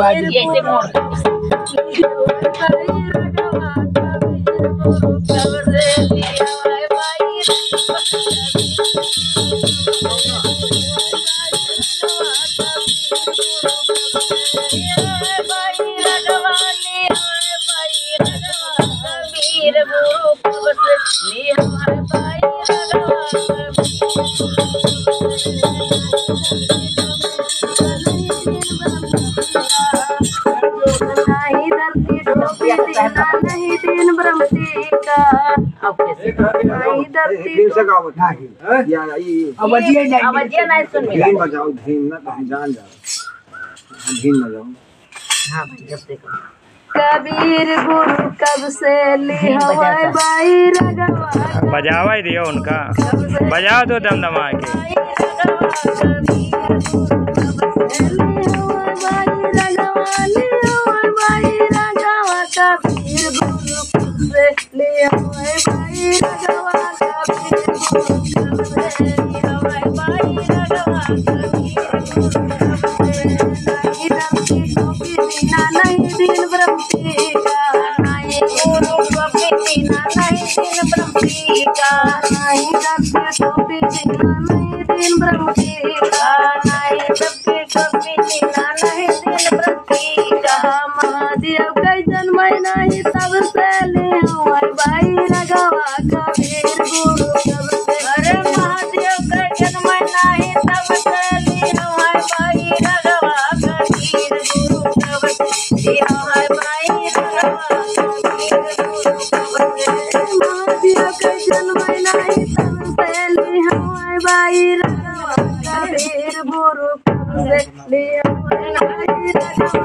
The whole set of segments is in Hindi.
ऐसे मोड़ नहीं दिन ब्रह्मती का धीम से गाओ नहीं यार ये आवाज़ नहीं सुन में धीम बजाओ धीम ना कहीं जान जाओ धीम बजाओ हां भाई जब देखो कबीर गुरु कब से लिहवाय बाई रगवा बजावा ही दियो उनका बजाओ तो दमदमा के नहीं दिन ब्रह्मती का नहीं गुरु कभी नहीं दिन ब्रह्मती का नहीं कभी कभी नहीं दिन ब्रह्मती का नहीं कभी कभी नहीं दिन ब्रह्मती का महादेव कई जन्म नहीं तब से ले हुआ भाई रगवा कबीर गुरु कब से अरे महादेव कई जन्म नहीं तब से ले हुआ भाई रगवा कबीर गुरु कब से महादेव कई जन्म नहीं तब से ले हुआ भाई रगवा कबीर गुरु कब से ले हुआ भाई रगवा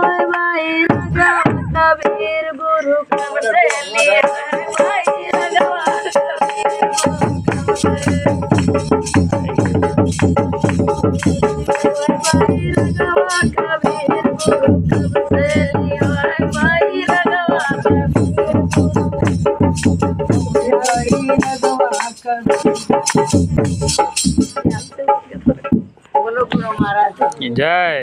कबीर कबीर गुरु कब से लिए भाई रगवा कबीर गुरु कब से लिए भाई रगवा बोलो गुरु महाराज जय।